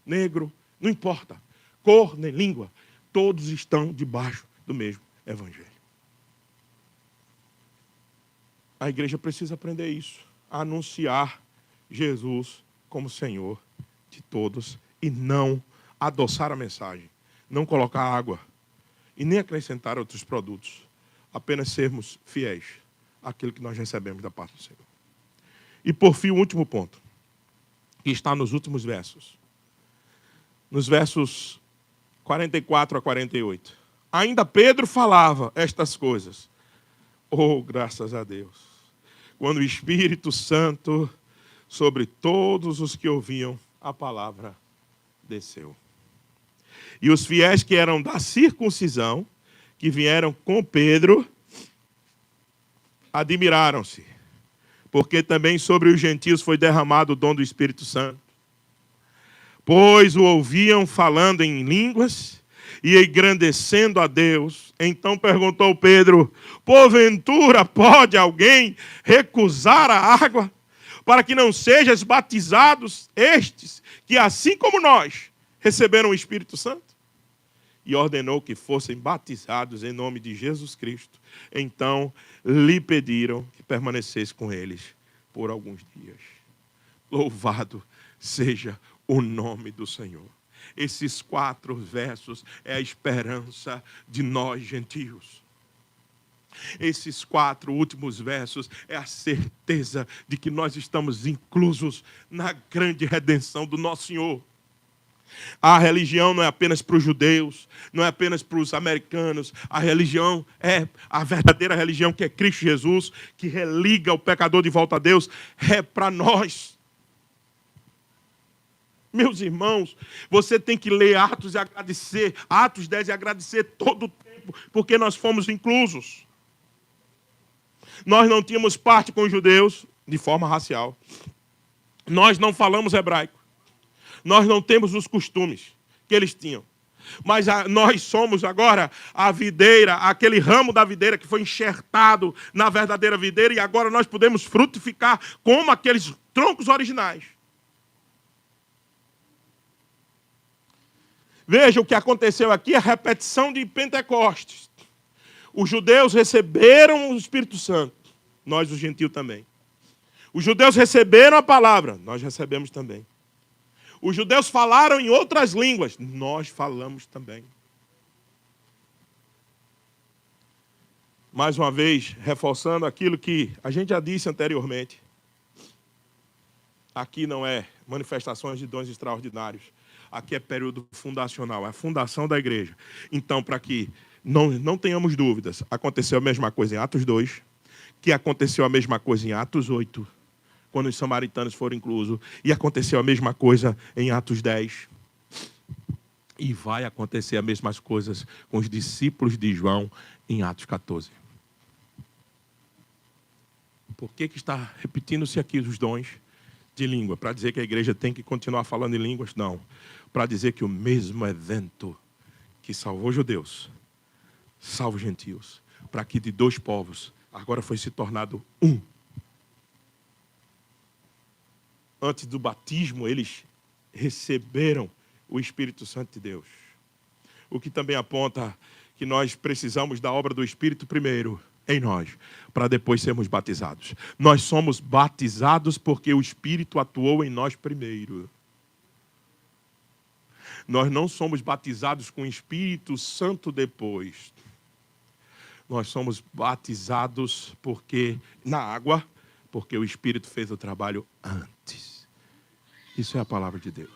negro, não importa. Cor nem língua. Todos estão debaixo do mesmo evangelho. A igreja precisa aprender isso. A anunciar Jesus como Senhor de todos e não adoçar a mensagem, não colocar água e nem acrescentar outros produtos, apenas sermos fiéis àquilo que nós recebemos da parte do Senhor. E por fim, o último ponto, que está nos últimos versos. Nos versos 44 a 48. Ainda Pedro falava estas coisas. Oh, graças a Deus. quando o Espírito Santo sobre todos os que ouviam a palavra desceu. E os fiéis que eram da circuncisão, que vieram com Pedro, admiraram-se, porque também sobre os gentios foi derramado o dom do Espírito Santo. Pois o ouviam falando em línguas e engrandecendo a Deus. Então perguntou Pedro: porventura pode alguém recusar a água para que não sejam batizados estes, que assim como nós receberam o Espírito Santo? E ordenou que fossem batizados em nome de Jesus Cristo. Então lhe pediram que permanecesse com eles por alguns dias. Louvado seja o nome do Senhor. Esses 4 versos é a esperança de nós gentios. Esses 4 últimos versos é a certeza de que nós estamos inclusos na grande redenção do nosso Senhor. A religião não é apenas para os judeus, não é apenas para os americanos. A religião é a verdadeira religião, que é Cristo Jesus, que religa o pecador de volta a Deus, é para nós. Meus irmãos, você tem que ler Atos e agradecer, Atos 10 e agradecer todo o tempo, porque nós fomos inclusos. Nós não tínhamos parte com os judeus de forma racial. Nós não falamos hebraico. Nós não temos os costumes que eles tinham. Mas nós somos agora a videira, aquele ramo da videira que foi enxertado na verdadeira videira, e agora nós podemos frutificar como aqueles troncos originais. Veja o que aconteceu aqui, a repetição de Pentecostes. Os judeus receberam o Espírito Santo, nós os gentios também. Os judeus receberam a palavra, nós recebemos também. Os judeus falaram em outras línguas, nós falamos também. Mais uma vez, reforçando aquilo que a gente já disse anteriormente. Aqui não é manifestações de dons extraordinários. Aqui é período fundacional, é a fundação da igreja. Então, para que não tenhamos dúvidas, aconteceu a mesma coisa em Atos 2, que aconteceu a mesma coisa em Atos 8, quando os samaritanos foram inclusos, e aconteceu a mesma coisa em Atos 10. E vai acontecer as mesmas coisas com os discípulos de João em Atos 14. Por que está repetindo-se aqui os dons de língua? Para dizer que a igreja tem que continuar falando em línguas? Não. Para dizer que o mesmo evento que salvou judeus, salva os gentios, para que de 2 povos agora foi se tornado um. Antes do batismo, eles receberam o Espírito Santo de Deus. O que também aponta que nós precisamos da obra do Espírito primeiro em nós, para depois sermos batizados. Nós somos batizados porque o Espírito atuou em nós primeiro. Nós não somos batizados com o Espírito Santo depois. Nós somos batizados na água, porque o Espírito fez o trabalho antes. Isso é a palavra de Deus.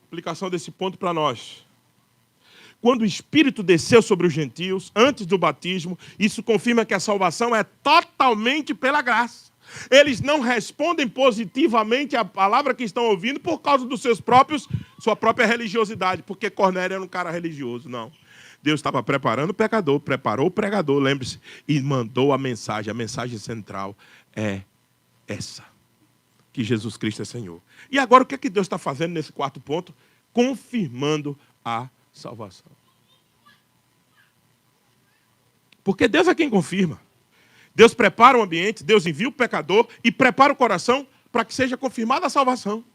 Aplicação desse ponto para nós. Quando o Espírito desceu sobre os gentios, antes do batismo, isso confirma que a salvação é totalmente pela graça. Eles não respondem positivamente à palavra que estão ouvindo por causa dos sua própria religiosidade, porque Cornélio era um cara religioso, não. Deus estava preparando o pecador, preparou o pregador, lembre-se, e mandou a mensagem. A mensagem central é essa, que Jesus Cristo é Senhor. E agora o que é que Deus está fazendo nesse 4º ponto? Confirmando a salvação. Porque Deus é quem confirma. Deus prepara o ambiente, Deus envia o pecador e prepara o coração para que seja confirmada a salvação.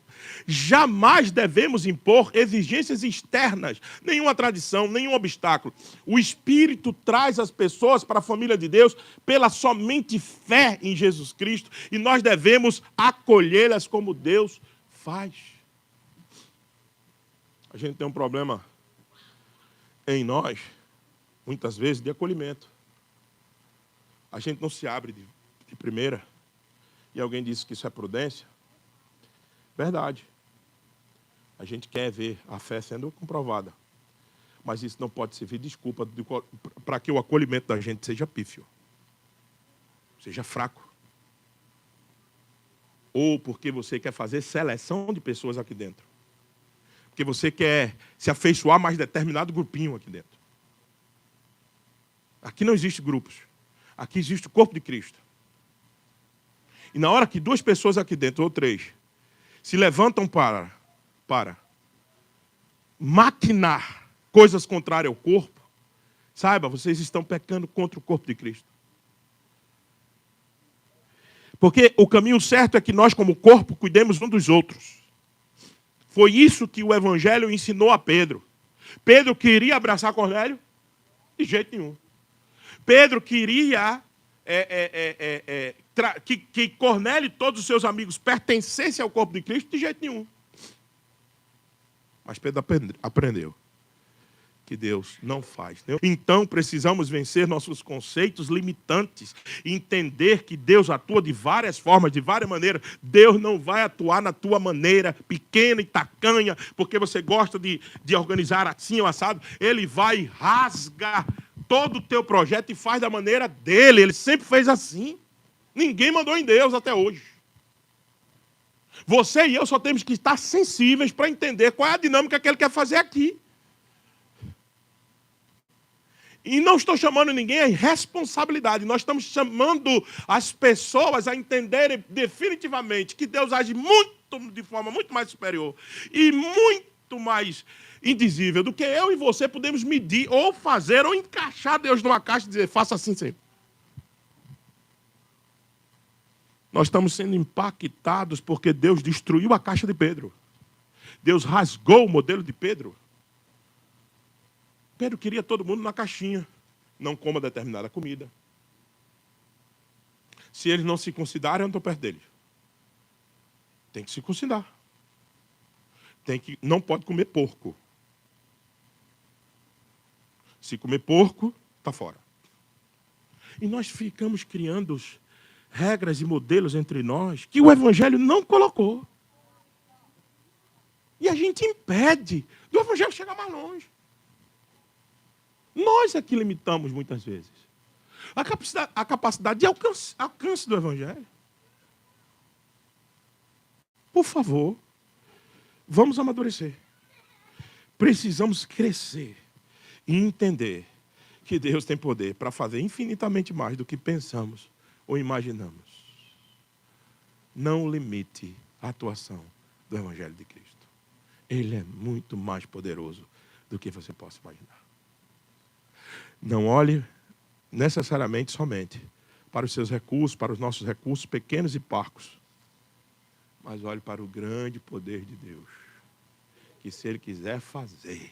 Jamais devemos impor exigências externas, nenhuma tradição, nenhum obstáculo. O Espírito traz as pessoas para a família de Deus pela somente fé em Jesus Cristo, e nós devemos acolhê-las como Deus faz. A gente tem um problema em nós, muitas vezes, de acolhimento. A gente não se abre de primeira, e alguém disse que isso é prudência. Verdade. A gente quer ver a fé sendo comprovada. Mas isso não pode servir de desculpa para que o acolhimento da gente seja pífio. Seja fraco. Ou porque você quer fazer seleção de pessoas aqui dentro. Porque você quer se afeiçoar a mais determinado grupinho aqui dentro. Aqui não existe grupos. Aqui existe o corpo de Cristo. E na hora que duas pessoas aqui dentro, ou três, se levantam para maquinar coisas contrárias ao corpo, saiba, vocês estão pecando contra o corpo de Cristo. Porque o caminho certo é que nós, como corpo, cuidemos um dos outros. Foi isso que o Evangelho ensinou a Pedro. Pedro queria abraçar Cornélio? De jeito nenhum. Pedro queria que Cornélio e todos os seus amigos pertencessem ao corpo de Cristo? De jeito nenhum. Mas Pedro aprendeu que Deus não faz. Então precisamos vencer nossos conceitos limitantes e entender que Deus atua de várias formas, de várias maneiras. Deus não vai atuar na tua maneira pequena e tacanha, porque você gosta de organizar assim ou assado. Ele vai rasgar todo o teu projeto e faz da maneira dele. Ele sempre fez assim. Ninguém mandou em Deus até hoje. Você e eu só temos que estar sensíveis para entender qual é a dinâmica que ele quer fazer aqui. E não estou chamando ninguém a responsabilidade. Nós estamos chamando as pessoas a entenderem definitivamente que Deus age de forma muito mais superior e muito mais indizível do que eu e você podemos medir ou fazer ou encaixar Deus numa caixa e dizer, faça assim sempre. Nós estamos sendo impactados porque Deus destruiu a caixa de Pedro. Deus rasgou o modelo de Pedro. Pedro queria todo mundo na caixinha. Não coma determinada comida. Se eles não se consideram, eu não estou perto deles. Tem que se considerar. Não pode comer porco. Se comer porco, está fora. E nós ficamos criando regras e modelos entre nós que o Evangelho não colocou. E a gente impede do Evangelho chegar mais longe. Nós é que limitamos muitas vezes a capacidade de alcance do Evangelho. Por favor, vamos amadurecer. Precisamos crescer e entender que Deus tem poder para fazer infinitamente mais do que pensamos ou imaginamos. Não limite a atuação do Evangelho de Cristo. Ele é muito mais poderoso do que você possa imaginar. Não olhe necessariamente somente para os seus recursos, para os nossos recursos pequenos e parcos, mas olhe para o grande poder de Deus, que se Ele quiser fazer,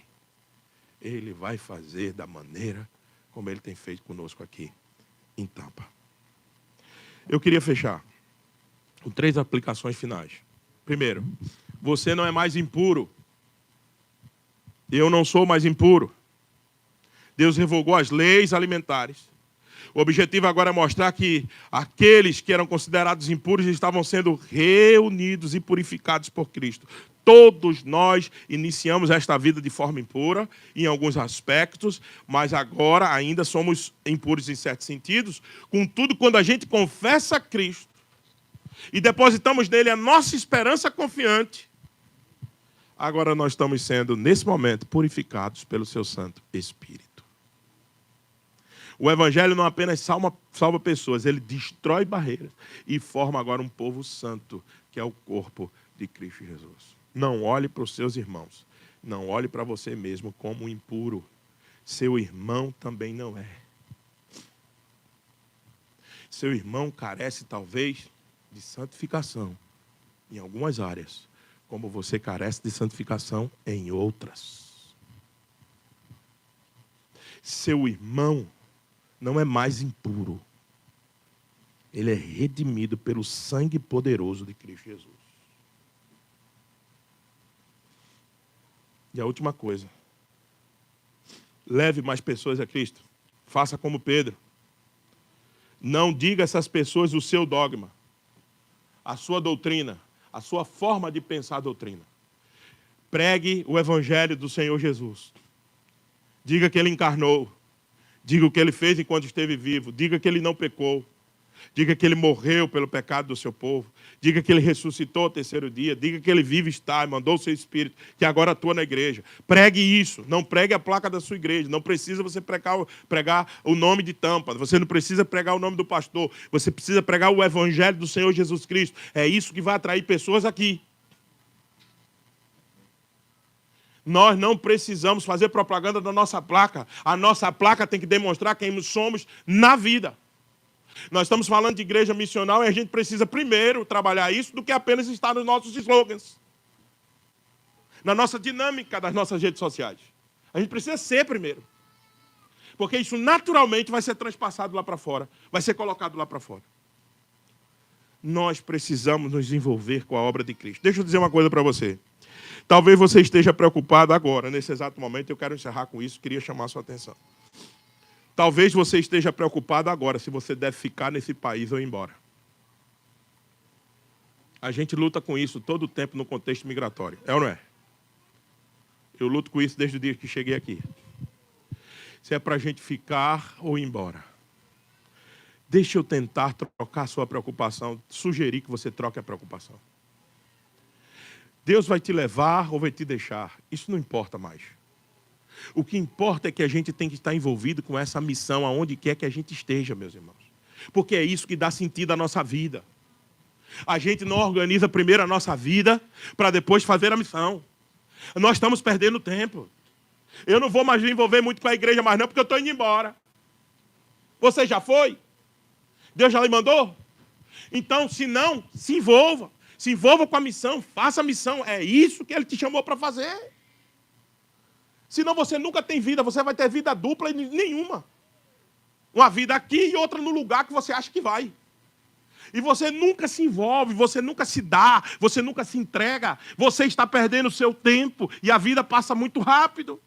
Ele vai fazer da maneira como Ele tem feito conosco aqui em Tampa. Eu queria fechar com 3 aplicações finais. Primeiro, você não é mais impuro. Eu não sou mais impuro. Deus revogou as leis alimentares. O objetivo agora é mostrar que aqueles que eram considerados impuros estavam sendo reunidos e purificados por Cristo. Todos nós iniciamos esta vida de forma impura, em alguns aspectos, mas agora ainda somos impuros em certos sentidos. Contudo, quando a gente confessa Cristo e depositamos nele a nossa esperança confiante, agora nós estamos sendo, nesse momento, purificados pelo seu Santo Espírito. O Evangelho não apenas salva pessoas, ele destrói barreiras e forma agora um povo santo, que é o corpo de Cristo Jesus. Não olhe para os seus irmãos, não olhe para você mesmo como impuro. Seu irmão também não é. Seu irmão carece talvez de santificação em algumas áreas, como você carece de santificação em outras. Seu irmão não é mais impuro. Ele é redimido pelo sangue poderoso de Cristo Jesus. E a última coisa. Leve mais pessoas a Cristo. Faça como Pedro. Não diga a essas pessoas o seu dogma, a sua doutrina, a sua forma de pensar a doutrina. Pregue o Evangelho do Senhor Jesus. Diga que Ele encarnou. Diga o que Ele fez enquanto esteve vivo. Diga que Ele não pecou. Diga que ele morreu pelo pecado do seu povo. Diga que ele ressuscitou ao terceiro dia. Diga que ele vive está e mandou o seu Espírito, que agora atua na igreja. Pregue isso. Não pregue a placa da sua igreja. Não precisa você pregar o nome de tampa. Você não precisa pregar o nome do pastor. Você precisa pregar o evangelho do Senhor Jesus Cristo. É isso que vai atrair pessoas aqui. Nós não precisamos fazer propaganda da nossa placa. A nossa placa tem que demonstrar quem somos na vida. Nós estamos falando de igreja missional e a gente precisa primeiro trabalhar isso do que apenas estar nos nossos slogans. Na nossa dinâmica das nossas redes sociais. A gente precisa ser primeiro. Porque isso naturalmente vai ser transpassado lá para fora. Vai ser colocado lá para fora. Nós precisamos nos envolver com a obra de Cristo. Deixa eu dizer uma coisa para você. Talvez você esteja preocupado agora, nesse exato momento. Eu quero encerrar com isso, queria chamar a sua atenção. Talvez você esteja preocupado agora se você deve ficar nesse país ou ir embora. A gente luta com isso todo o tempo no contexto migratório. É ou não é? Eu luto com isso desde o dia que cheguei aqui. Se é para a gente ficar ou ir embora. Deixa eu tentar trocar a sua preocupação, sugerir que você troque a preocupação. Deus vai te levar ou vai te deixar. Isso não importa mais. O que importa é que a gente tem que estar envolvido com essa missão aonde quer que a gente esteja, meus irmãos. Porque é isso que dá sentido à nossa vida. A gente não organiza primeiro a nossa vida para depois fazer a missão. Nós estamos perdendo tempo. Eu não vou mais me envolver muito com a igreja mais não, porque eu estou indo embora. Você já foi? Deus já lhe mandou? Então, se não, se envolva. Se envolva com a missão, faça a missão. É isso que Ele te chamou para fazer. Senão você nunca tem vida, você vai ter vida dupla e nenhuma. Uma vida aqui e outra no lugar que você acha que vai. E você nunca se envolve, você nunca se dá, você nunca se entrega. Você está perdendo o seu tempo e a vida passa muito rápido.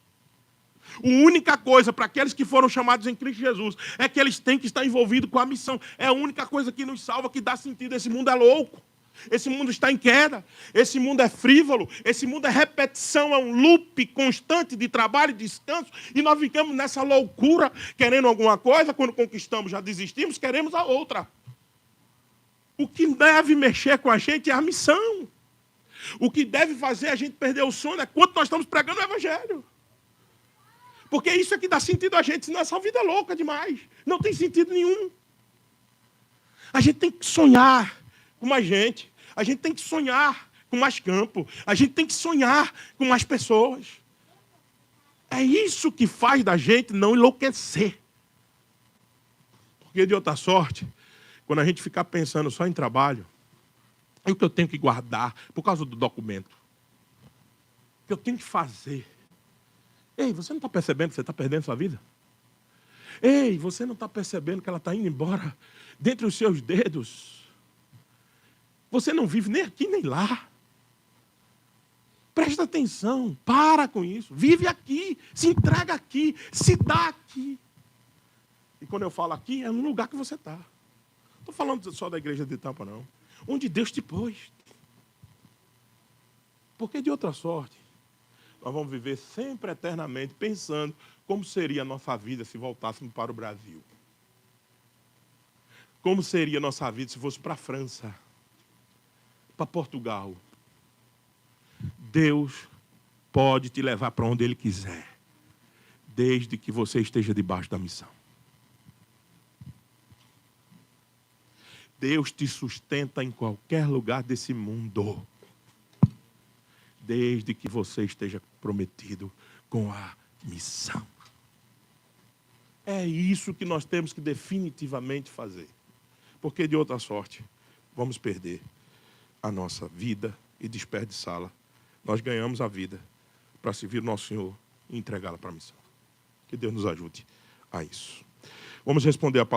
A única coisa para aqueles que foram chamados em Cristo Jesus é que eles têm que estar envolvidos com a missão. É a única coisa que nos salva, que dá sentido. Esse mundo é louco. Esse mundo está em queda, esse mundo é frívolo, esse mundo é repetição, é um loop constante de trabalho e descanso, e nós ficamos nessa loucura, querendo alguma coisa, quando conquistamos já desistimos, queremos a outra. O que deve mexer com a gente é a missão. O que deve fazer a gente perder o sono é quanto nós estamos pregando o Evangelho. Porque isso é que dá sentido a gente, senão essa vida é louca demais, não tem sentido nenhum. A gente tem que sonhar com mais gente. A gente tem que sonhar com mais campo. A gente tem que sonhar com mais pessoas. É isso que faz da gente não enlouquecer. Porque de outra sorte, quando a gente ficar pensando só em trabalho, é o que eu tenho que guardar por causa do documento. O que eu tenho que fazer. Ei, você não está percebendo que você está perdendo sua vida? Ei, você não está percebendo que ela está indo embora dentre os seus dedos? Você não vive nem aqui nem lá. Presta atenção, para com isso. Vive aqui, se entrega aqui, se dá aqui. E quando eu falo aqui, é no lugar que você está. Não estou falando só da igreja de Tampa, não. Onde Deus te pôs. Porque de outra sorte, nós vamos viver sempre eternamente pensando como seria a nossa vida se voltássemos para o Brasil. Como seria a nossa vida se fosse para a França, para Portugal. Deus pode te levar para onde Ele quiser, desde que você esteja debaixo da missão. Deus te sustenta em qualquer lugar desse mundo, desde que você esteja comprometido com a missão. É isso que nós temos que definitivamente fazer. Porque de outra sorte, vamos perder a nossa vida e desperdiçá-la. Nós ganhamos a vida para servir o nosso Senhor e entregá-la para a missão. Que Deus nos ajude a isso. Vamos responder a palavra.